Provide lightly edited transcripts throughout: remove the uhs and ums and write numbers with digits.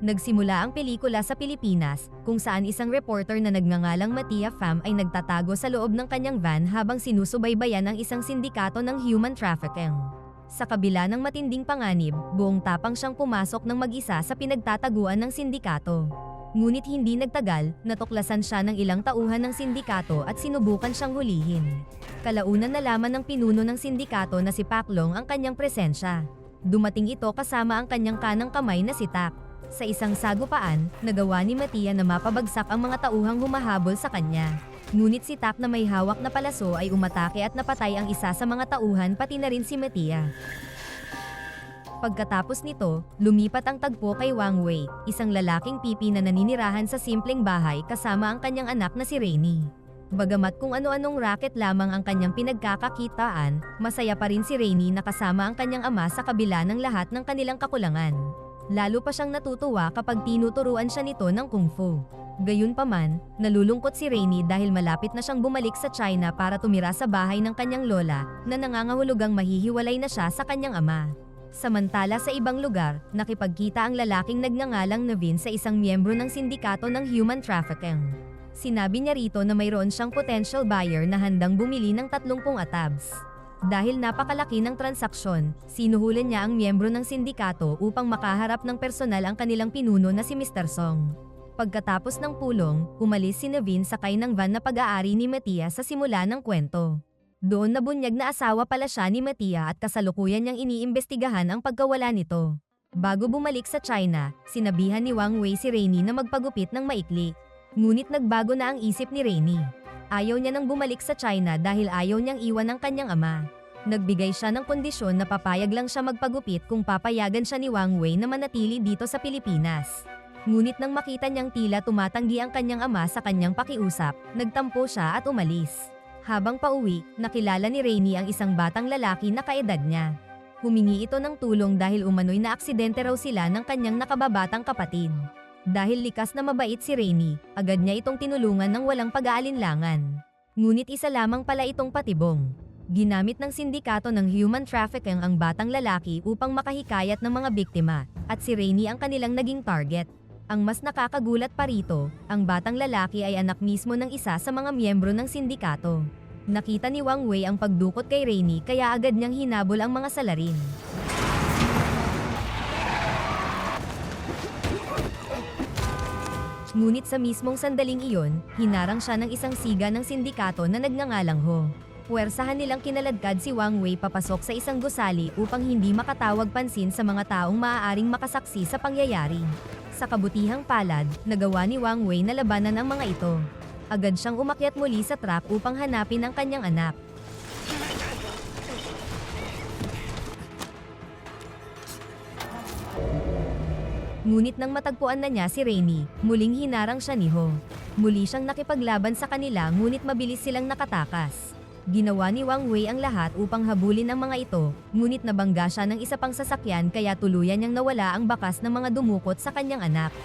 Nagsimula ang pelikula sa Pilipinas, kung saan isang reporter na nagngangalang Matia Pham ay nagtatago sa loob ng kanyang van habang sinusubaybayan ang isang sindikato ng human trafficking. Sa kabila ng matinding panganib, buong tapang siyang pumasok ng mag-isa sa pinagtataguan ng sindikato. Ngunit hindi nagtagal, natuklasan siya ng ilang tauhan ng sindikato at sinubukan siyang hulihin. Kalaunan nalaman ng pinuno ng sindikato na si Paklong ang kanyang presensya. Dumating ito kasama ang kanyang kanang kamay na si Tak. Sa isang sagupaan, nagawa ni Matia na mapabagsak ang mga tauhang humahabol sa kanya. Ngunit si Tak na may hawak na palaso ay umatake at napatay ang isa sa mga tauhan pati na rin si Matia. Pagkatapos nito, lumipat ang tagpo kay Wang Wei, isang lalaking pipi na naninirahan sa simpleng bahay kasama ang kanyang anak na si Rainy. Bagamat kung ano-anong racket lamang ang kanyang pinagkakakitaan, masaya pa rin si Rainy na kasama ang kanyang ama sa kabila ng lahat ng kanilang kakulangan. Lalo pa siyang natutuwa kapag tinuturuan siya nito ng kung fu. Gayunpaman, nalulungkot si Rainy dahil malapit na siyang bumalik sa China para tumira sa bahay ng kanyang lola na nangangahulugang mahihiwalay na siya sa kanyang ama. Samantala sa ibang lugar, nakipagkita ang lalaking nagngangalang Navin sa isang miyembro ng sindikato ng human trafficking. Sinabi niya rito na mayroon siyang potential buyer na handang bumili ng 30 atabs. Dahil napakalaki ng transaksyon, sinuhulan niya ang miyembro ng sindikato upang makaharap ng personal ang kanilang pinuno na si Mr. Song. Pagkatapos ng pulong, umalis si Navin sakay ng van na pag-aari ni Matia sa simula ng kwento. Doon nabunyag na asawa pala siya ni Matia at kasalukuyan niyang iniimbestigahan ang pagkawala nito. Bago bumalik sa China, sinabihan ni Wang Wei si Rainy na magpagupit ng maikli. Ngunit nagbago na ang isip ni Rainy. Ayaw niya nang bumalik sa China dahil ayaw niyang iwan ang kanyang ama. Nagbigay siya ng kondisyon na papayag lang siya magpagupit kung papayagan siya ni Wang Wei na manatili dito sa Pilipinas. Ngunit nang makita niyang tila tumatanggi ang kanyang ama sa kanyang pakiusap, nagtampo siya at umalis. Habang pauwi, nakilala ni Rainy ang isang batang lalaki na kaedad niya. Humingi ito ng tulong dahil umano'y naaksidente raw sila ng kanyang nakababatang kapatid. Dahil likas na mabait si Rainy, agad niya itong tinulungan ng walang pag-aalinlangan. Ngunit isa lamang pala itong patibong. Ginamit ng sindikato ng human trafficking ang batang lalaki upang makahikayat ng mga biktima, at si Rainy ang kanilang naging target. Ang mas nakakagulat pa rito, ang batang lalaki ay anak mismo ng isa sa mga miyembro ng sindikato. Nakita ni Wang Wei ang pagdukot kay Rainy kaya agad niyang hinabol ang mga salarin. Ngunit sa mismong sandaling iyon, hinarang siya ng isang siga ng sindikato na nagngangalang Ho. Puwersahan nilang kinaladkad si Wang Wei papasok sa isang gusali upang hindi makatawag pansin sa mga taong maaaring makasaksi sa pangyayari. Sa kabutihang palad, nagawa ni Wang Wei na labanan ang mga ito. Agad siyang umakyat muli sa truck upang hanapin ang kanyang anak. Ngunit nang matagpuan na niya si Rainy, muling hinarang siya ni Ho. Muli siyang nakipaglaban sa kanila ngunit mabilis silang nakatakas. Ginawa ni Wang Wei ang lahat upang habulin ang mga ito, ngunit nabangga siya ng isa pang sasakyan kaya tuluyan niyang nawala ang bakas ng mga dumukot sa kanyang anak.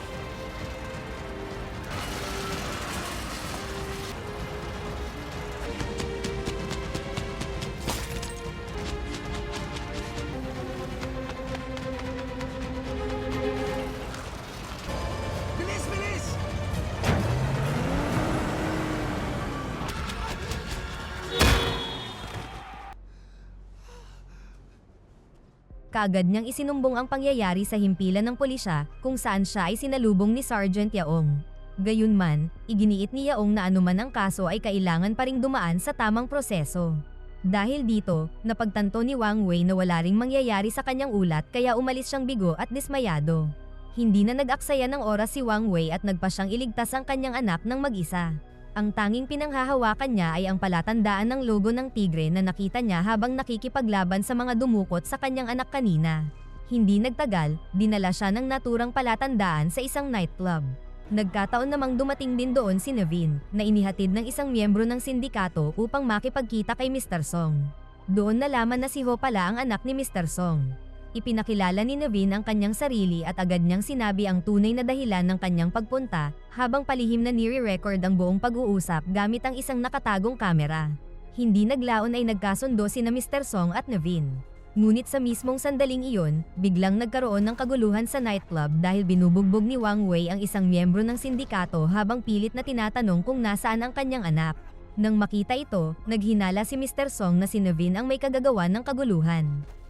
Kaagad niyang isinumbong ang pangyayari sa himpilan ng pulisya, kung saan siya ay sinalubong ni Sergeant Yaong. Gayunman, iginiit ni Yaong na anuman ang kaso ay kailangan pa ring dumaan sa tamang proseso. Dahil dito, napagtanto ni Wang Wei na wala ring mangyayari sa kanyang ulat kaya umalis siyang bigo at dismayado. Hindi na nag-aksaya ng oras si Wang Wei at nagpa siyang iligtas ang kanyang anak ng mag-isa. Ang tanging pinanghahawakan niya ay ang palatandaan ng logo ng tigre na nakita niya habang nakikipaglaban sa mga dumukot sa kanyang anak kanina. Hindi nagtagal, dinala siya ng naturang palatandaan sa isang nightclub. Nagkataon namang dumating din doon si Navin, na inihatid ng isang miyembro ng sindikato upang makipagkita kay Mr. Song. Doon nalaman na si Ho pala ang anak ni Mr. Song. Ipinakilala ni Navin ang kanyang sarili at agad niyang sinabi ang tunay na dahilan ng kanyang pagpunta, habang palihim na nire-record ang buong pag-uusap gamit ang isang nakatagong kamera. Hindi naglaon ay nagkasundo sina Mr. Song at Navin. Ngunit sa mismong sandaling iyon, biglang nagkaroon ng kaguluhan sa nightclub dahil binubugbog ni Wang Wei ang isang miyembro ng sindikato habang pilit na tinatanong kung nasaan ang kanyang anak. Nang makita ito, naghinala si Mr. Song na si Naveen ang may kagagawan ng kaguluhan.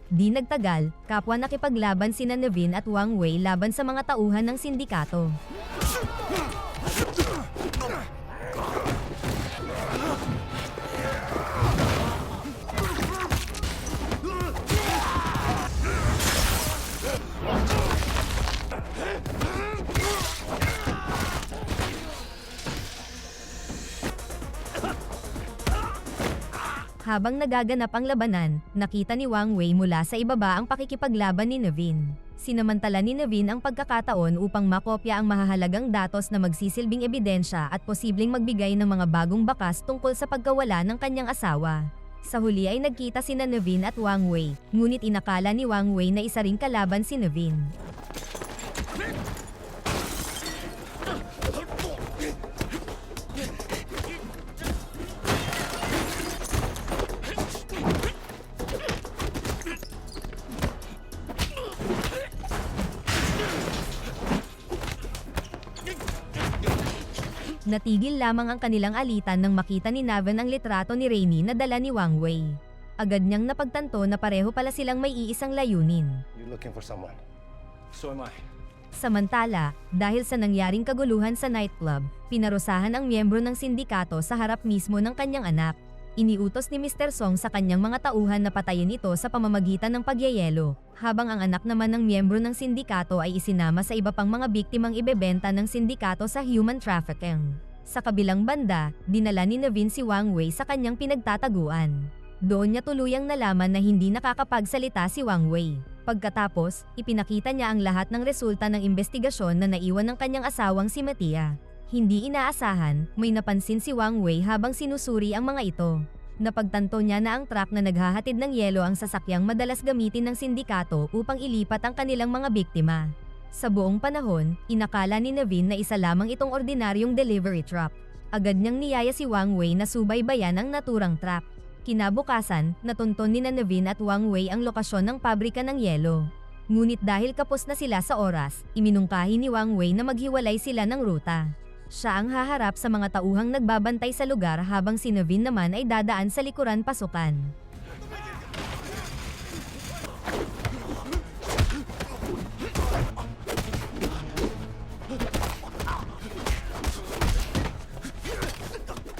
Di nagtagal, kapwa nakipaglaban sina Naveen at Wang Wei laban sa mga tauhan ng sindikato. Habang nagaganap ang labanan, nakita ni Wang Wei mula sa ibaba ang pakikipaglaban ni Naveen. Sinamantala ni Naveen ang pagkakataon upang makopya ang mahahalagang datos na magsisilbing ebidensya at posibleng magbigay ng mga bagong bakas tungkol sa pagkawala ng kanyang asawa. Sa huli ay nagkita sina Naveen at Wang Wei, ngunit inakala ni Wang Wei na isa ring kalaban si Naveen. Natigil lamang ang kanilang alitan nang makita ni Navan ang litrato ni Rainy na dala ni Wang Wei. Agad niyang napagtanto na pareho pala silang may iisang layunin. You're looking for someone. So am I. Samantala, dahil sa nangyaring kaguluhan sa nightclub, pinarusahan ang miyembro ng sindikato sa harap mismo ng kanyang anak. Iniutos ni Mr. Song sa kanyang mga tauhan na patayin ito sa pamamagitan ng pagyayelo, habang ang anak naman ng miyembro ng sindikato ay isinama sa iba pang mga biktimang ibebenta ng sindikato sa human trafficking. Sa kabilang banda, dinala ni Naveen si Wang Wei sa kanyang pinagtataguan. Doon niya tuluyang nalaman na hindi nakakapagsalita si Wang Wei. Pagkatapos, ipinakita niya ang lahat ng resulta ng investigasyon na naiwan ng kanyang asawang si Matia. Hindi inaasahan, may napansin si Wang Wei habang sinusuri ang mga ito. Napagtanto niya na ang truck na naghahatid ng yelo ang sasakyang madalas gamitin ng sindikato upang ilipat ang kanilang mga biktima. Sa buong panahon, inakala ni Naveen na isa lamang itong ordinaryong delivery truck. Agad niyang niyaya si Wang Wei na subaybayan ang naturang truck. Kinabukasan, natunton ni Naveen at Wang Wei ang lokasyon ng pabrika ng yelo. Ngunit dahil kapos na sila sa oras, iminungkahi ni Wang Wei na maghiwalay sila ng ruta. Siya ang haharap sa mga tauhang nagbabantay sa lugar habang si Naveen naman ay dadaan sa likuran pasukan.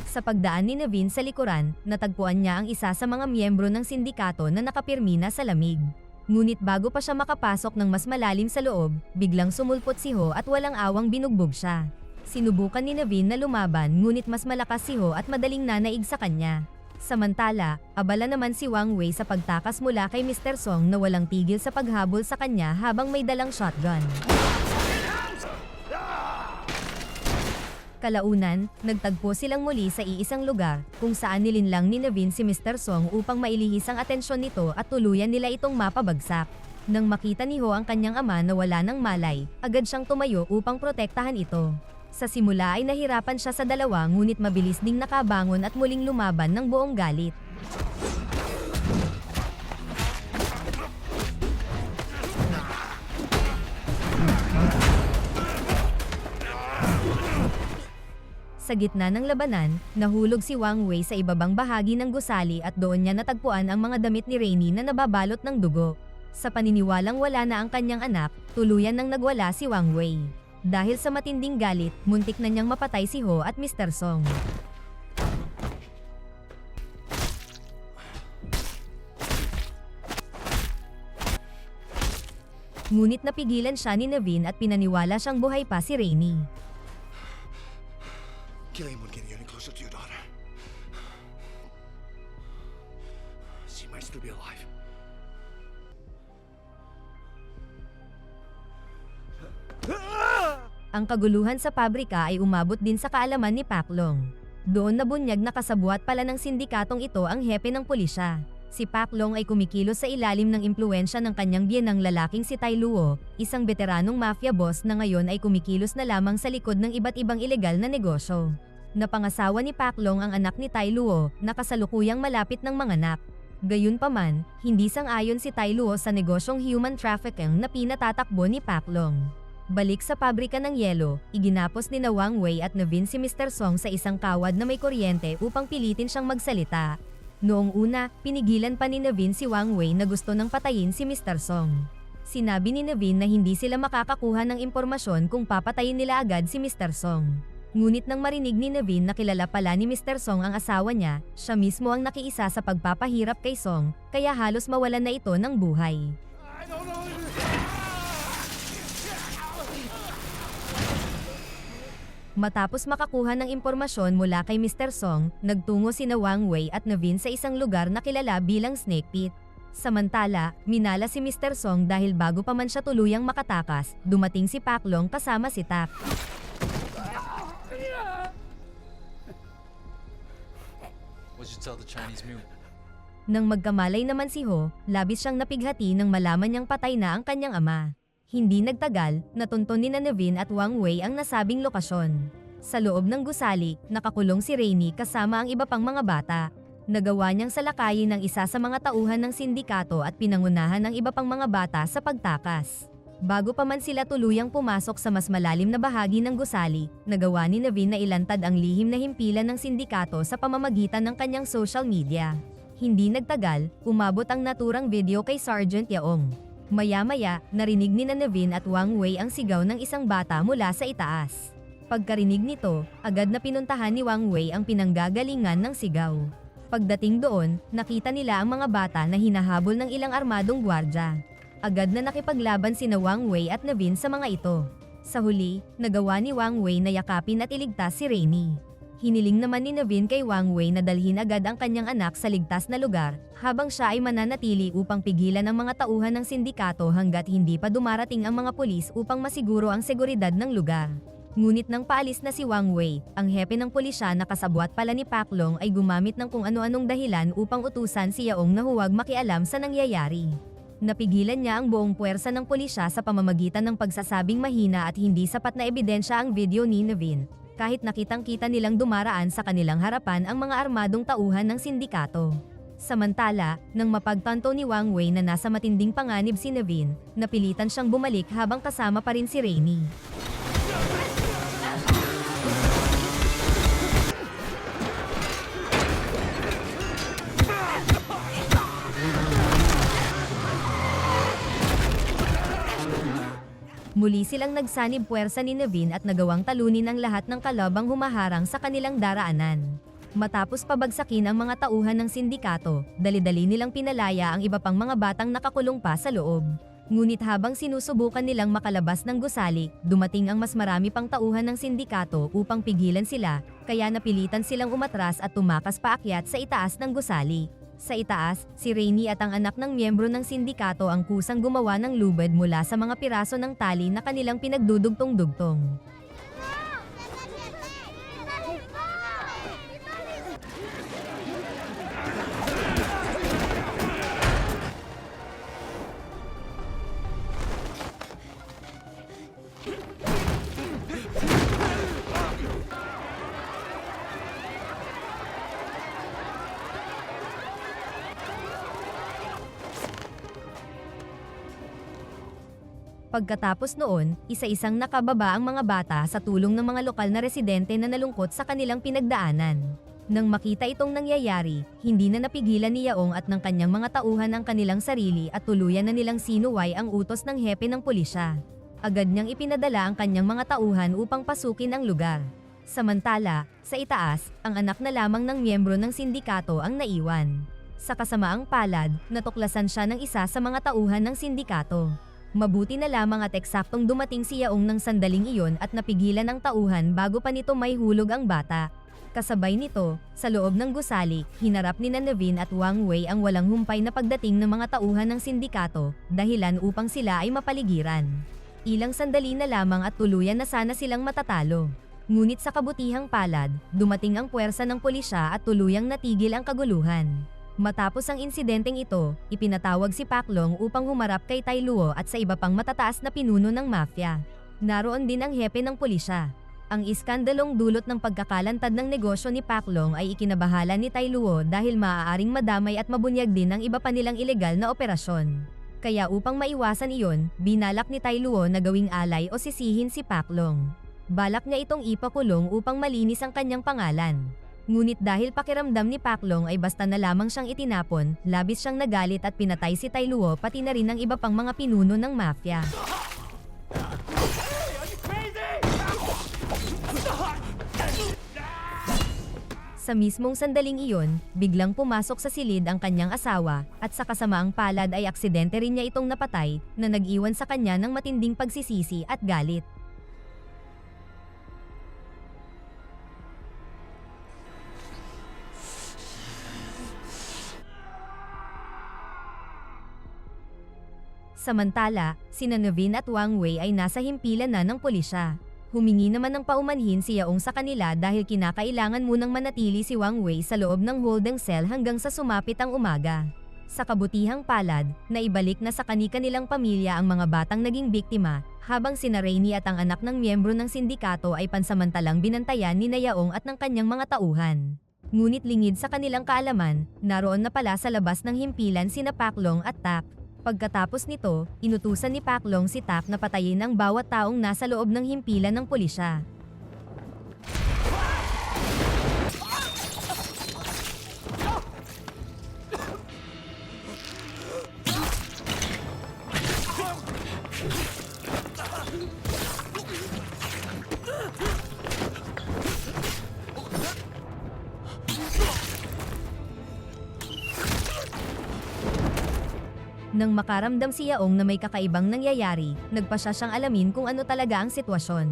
Sa pagdaan ni Naveen sa likuran, natagpuan niya ang isa sa mga miyembro ng sindikato na nakapirmi na sa lamig. Ngunit bago pa siya makapasok ng mas malalim sa loob, biglang sumulpot si Ho at walang awang binugbog siya. Sinubukan ni Naveen na lumaban ngunit mas malakas si Ho at madaling nanaig sa kanya. Samantala, abala naman si Wang Wei sa pagtakas mula kay Mr. Song na walang tigil sa paghabol sa kanya habang may dalang shotgun. Kalaunan, nagtagpo silang muli sa iisang lugar kung saan nilinlang ni Naveen si Mr. Song upang mailihis ang atensyon nito at tuluyan nila itong mapabagsak. Nang makita ni Ho ang kanyang ama na wala ng malay, agad siyang tumayo upang protektahan ito. Sa simula ay nahirapan siya sa dalawa ngunit mabilis ding nakabangon at muling lumaban ng buong galit. Sa gitna ng labanan, nahulog si Wang Wei sa ibabang bahagi ng gusali at doon niya natagpuan ang mga damit ni Rainy na nababalot ng dugo. Sa paniniwalang wala na ang kanyang anak, tuluyan nang nagwala si Wang Wei. Dahil sa matinding galit, muntik na niyang mapatay si Ho at Mr. Song. Ngunit napigilan siya ni Naveen at pinaniwala siyang buhay pa si Rainy. Killing won't get you any closer to your daughter. She might still be alive. Ang kaguluhan sa pabrika ay umabot din sa kaalaman ni Paklong. Doon nabunyag na kasabwat pala ng sindikatong ito ang hepe ng pulisya. Si Paklong ay kumikilos sa ilalim ng impluwensya ng kanyang biyenang lalaking si Tai Luo, isang veteranong mafia boss na ngayon ay kumikilos na lamang sa likod ng iba't ibang ilegal na negosyo. Napangasawa ni Paklong ang anak ni Tai Luo, na kasalukuyang malapit ng manganak. Gayunpaman, hindi sang-ayon si Tai Luo sa negosyong human trafficking na pinatatakbo ni Paklong. Balik sa pabrika ng yelo, iginapos ni na Wang Wei at Navin si Mr. Song sa isang kawad na may kuryente upang pilitin siyang magsalita. Noong una, pinigilan pa ni Navin si Wang Wei na gusto nang patayin si Mr. Song. Sinabi ni Navin na hindi sila makakakuha ng impormasyon kung papatayin nila agad si Mr. Song. Ngunit nang marinig ni Navin na kilala pala ni Mr. Song ang asawa niya, siya mismo ang nakiisa sa pagpapahirap kay Song, kaya halos mawalan na ito ng buhay. Matapos makakuha ng impormasyon mula kay Mr. Song, nagtungo sina Wang Wei at Navin sa isang lugar na kilala bilang Snake Pit. Samantala, minala si Mr. Song dahil bago pa man siya tuluyang makatakas, dumating si Paklong kasama si Tak. What'd you tell the Chinese mule? Nang magkamalay naman si Ho, labis siyang napighati nang malaman niyang patay na ang kanyang ama. Hindi nagtagal, natunton ni Navin at Wang Wei ang nasabing lokasyon. Sa loob ng gusali, nakakulong si Rainy kasama ang iba pang mga bata. Nagawa niyang salakayin ng isa sa mga tauhan ng sindikato at pinangunahan ng iba pang mga bata sa pagtakas. Bago pa man sila tuluyang pumasok sa mas malalim na bahagi ng gusali, nagawa ni Navin na ilantad ang lihim na himpilan ng sindikato sa pamamagitan ng kanyang social media. Hindi nagtagal, umabot ang naturang video kay Sergeant Yaong. Maya-maya, narinig ni Navin at Wang Wei ang sigaw ng isang bata mula sa itaas. Pagkarinig nito, agad na pinuntahan ni Wang Wei ang pinanggagalingan ng sigaw. Pagdating doon, nakita nila ang mga bata na hinahabol ng ilang armadong gwardya. Agad na nakipaglaban sina Wang Wei at Navin sa mga ito. Sa huli, nagawa ni Wang Wei na yakapin at iligtas si Rainy. Hiniling naman ni Navin kay Wang Wei na dalhin agad ang kanyang anak sa ligtas na lugar, habang siya ay mananatili upang pigilan ang mga tauhan ng sindikato hanggat hindi pa dumarating ang mga pulis upang masiguro ang seguridad ng lugar. Ngunit nang paalis na si Wang Wei, ang hepe ng pulisya na kasabwat pala ni Paklong ay gumamit ng kung ano-anong dahilan upang utusan si Yaong na huwag makialam sa nangyayari. Napigilan niya ang buong puwersa ng pulisya sa pamamagitan ng pagsasabing mahina at hindi sapat na ebidensya ang video ni Navin, kahit nakitang-kita nilang dumaraan sa kanilang harapan ang mga armadong tauhan ng sindikato. Samantala, nang mapagtanto ni Wang Wei na nasa matinding panganib si Navin, napilitan siyang bumalik habang kasama pa rin si Rainy. Muli silang nagsanib puwersa ni Navin at nagawang talunin ang lahat ng kalabang humaharang sa kanilang daraanan. Matapos pabagsakin ang mga tauhan ng sindikato, dali-dali nilang pinalaya ang iba pang mga batang nakakulong pa sa loob. Ngunit habang sinusubukan nilang makalabas ng gusali, dumating ang mas marami pang tauhan ng sindikato upang pigilan sila, kaya napilitan silang umatras at tumakas paakyat sa itaas ng gusali. Sa itaas, si Rainy at ang anak ng miyembro ng sindikato ang kusang gumawa ng lubid mula sa mga piraso ng tali na kanilang pinagdudugtong-dugtong. Pagkatapos noon, isa-isang nakababa ang mga bata sa tulong ng mga lokal na residente na nalungkot sa kanilang pinagdaanan. Nang makita itong nangyayari, hindi na napigilan ni Yaong at ng kanyang mga tauhan ang kanilang sarili at tuluyan na nilang sinuway ang utos ng hepe ng pulisya. Agad niyang ipinadala ang kanyang mga tauhan upang pasukin ang lugar. Samantala, sa itaas, ang anak na lamang ng miyembro ng sindikato ang naiwan. Sa kasamaang palad, natuklasan siya ng isa sa mga tauhan ng sindikato. Mabuti na lamang at eksaktong dumating si Yaong ng sandaling iyon at napigilan ang tauhan bago pa nito may hulog ang bata. Kasabay nito, sa loob ng gusali, hinarap ni Navin at Wang Wei ang walang humpay na pagdating ng mga tauhan ng sindikato, dahilan upang sila ay mapaligiran. Ilang sandali na lamang at tuluyan na sana silang matatalo. Ngunit sa kabutihang palad, dumating ang puwersa ng pulisya at tuluyang natigil ang kaguluhan. Matapos ang insidenteng ito, ipinatawag si Paklong upang humarap kay Tai Luo at sa iba pang matataas na pinuno ng mafia. Naroon din ang hepe ng pulisya. Ang iskandalong dulot ng pagkakalantad ng negosyo ni Paklong ay ikinabahala ni Tai Luo dahil maaaring madamay at mabunyag din ang iba pa nilang ilegal na operasyon. Kaya upang maiwasan iyon, binalak ni Tai Luo na gawing alay o sisihin si Paklong. Balak niya itong ipakulong upang malinis ang kanyang pangalan. Ngunit dahil pakiramdam ni Paklong ay basta na lamang siyang itinapon, labis siyang nagalit at pinatay si Tai Luo pati na rin ang iba pang mga pinuno ng mafia. Sa mismong sandaling iyon, biglang pumasok sa silid ang kanyang asawa, at sa kasamaang palad ay aksidente rin niya itong napatay, na nag-iwan sa kanya ng matinding pagsisisi at galit. Samantala, sina Navin at Wang Wei ay nasa himpilan na ng pulisya. Humingi naman ng paumanhin si Yaong sa kanila dahil kinakailangan munang manatili si Wang Wei sa loob ng holding cell hanggang sa sumapit ang umaga. Sa kabutihang palad, naibalik na sa kani-kanilang pamilya ang mga batang naging biktima, habang sina Rainy at ang anak ng miyembro ng sindikato ay pansamantalang binantayan ni Yaong at ng kanyang mga tauhan. Ngunit lingid sa kanilang kaalaman, naroon na pala sa labas ng himpilan sina Paklong at Tak. Pagkatapos nito, inutusan ni Paklong si Tak na patayin ang bawat taong nasa loob ng himpilan ng pulisya. Nang makaramdam si Yaong na may kakaibang nangyayari, nagpa siya siyang alamin kung ano talaga ang sitwasyon.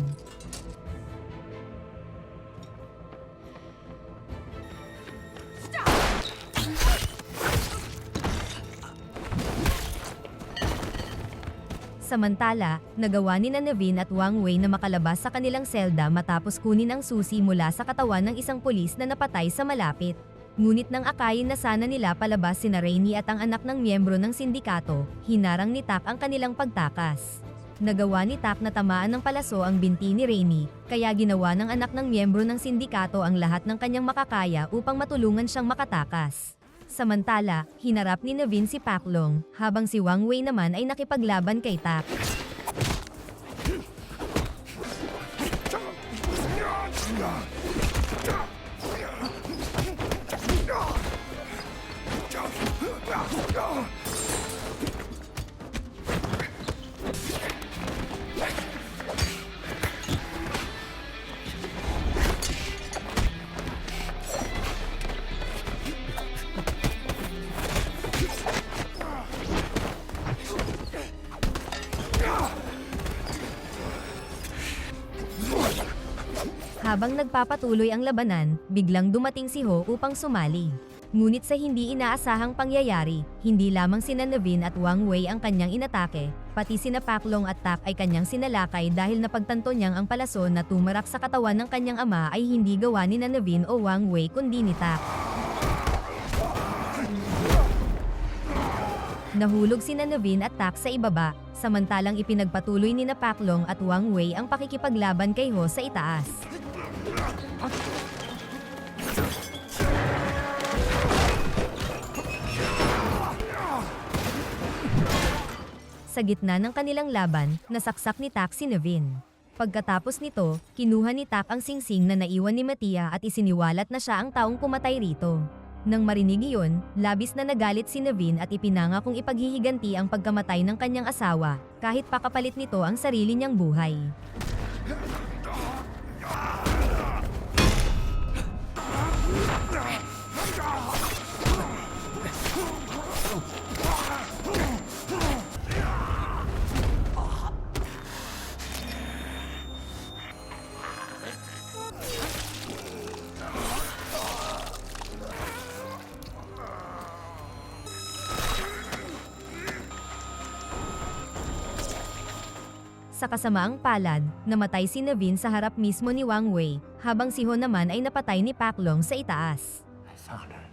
Samantala, nagawa ni Navin at Wang Wei na makalabas sa kanilang selda matapos kunin ang susi mula sa katawan ng isang pulis na napatay sa malapit. Ngunit nang akayin na sana nila palabas sina Rainy at ang anak ng miyembro ng sindikato, hinarang ni Tak ang kanilang pagtakas. Nagawa ni Tak na tamaan ng palaso ang binti ni Rainy, kaya ginawa ng anak ng miyembro ng sindikato ang lahat ng kanyang makakaya upang matulungan siyang makatakas. Samantala, hinarap ni Navin si Paklong, habang si Wang Wei naman ay nakipaglaban kay Tak. Habang nagpapatuloy ang labanan, biglang dumating si Ho upang sumali. Ngunit sa hindi inaasahang pangyayari, hindi lamang sina Navin at Wang Wei ang kanyang inatake, pati sina Paklong at Tak ay kanyang sinalakay dahil napagtanto niyang ang palaso na tumarak sa katawan ng kanyang ama ay hindi gawa ni Navin o Wang Wei kundi ni Tak. Nahulog sina Navin at Tak sa ibaba, samantalang ipinagpatuloy ni Paklong at Wang Wei ang pakikipaglaban kay Ho sa itaas. Sa gitna ng kanilang laban, nasaksak ni Tak si Navin. Pagkatapos nito, kinuha ni Tak ang singsing na naiwan ni Mattia at isiniwalat na siya ang taong pumatay rito. Nang marinig iyon, labis na nagalit si Navin at ipinangakong ipaghihiganti ang pagkamatay ng kanyang asawa, kahit pakapalit nito ang sarili niyang buhay. Sa kasamaang palad, namatay si Navin sa harap mismo ni Wang Wei, habang si Ho naman ay napatay ni Paklong sa itaas. I found her.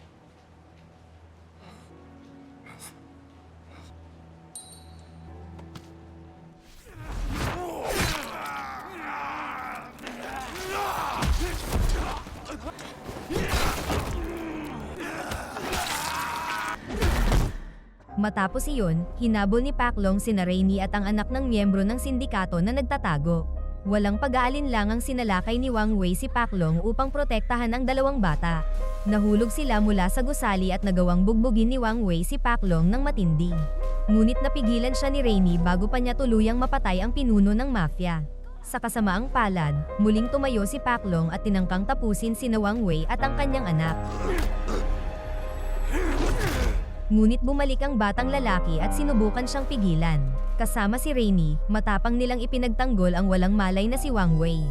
Matapos iyon, hinabol ni Paklong sina Rainy at ang anak ng miyembro ng sindikato na nagtatago. Walang pag-aalinlangang sinalakay ni Wang Wei si Paklong upang protektahan ang dalawang bata. Nahulog sila mula sa gusali at nagawang bugbugin ni Wang Wei si Paklong ng matindi. Ngunit napigilan siya ni Rainy bago pa niya tuluyang mapatay ang pinuno ng mafia. Sa kasamaang palad, muling tumayo si Paklong at tinangkang tapusin sina Wang Wei at ang kanyang anak. Ngunit bumalik ang batang lalaki at sinubukan siyang pigilan. Kasama si Rainy, matapang nilang ipinagtanggol ang walang malay na si Wang Wei.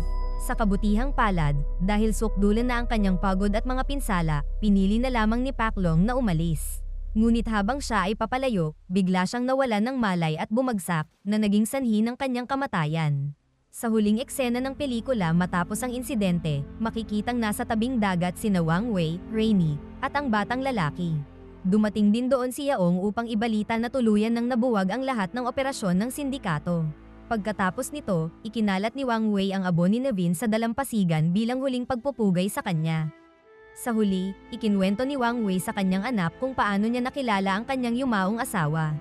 Sa kabutihang palad, dahil sukdulan na ang kanyang pagod at mga pinsala, pinili na lamang ni Paklong na umalis. Ngunit habang siya ay papalayo, bigla siyang nawalan ng malay at bumagsak, na naging sanhi ng kanyang kamatayan. Sa huling eksena ng pelikula matapos ang insidente, makikitang nasa tabing dagat sina Wang Wei, Rainy, at ang batang lalaki. Dumating din doon si Yaong upang ibalita na tuluyan nang nabuwag ang lahat ng operasyon ng sindikato. Pagkatapos nito, ikinalat ni Wang Wei ang abo ni Navin sa dalampasigan bilang huling pagpupugay sa kanya. Sa huli, ikinwento ni Wang Wei sa kanyang anak kung paano niya nakilala ang kanyang yumaong asawa.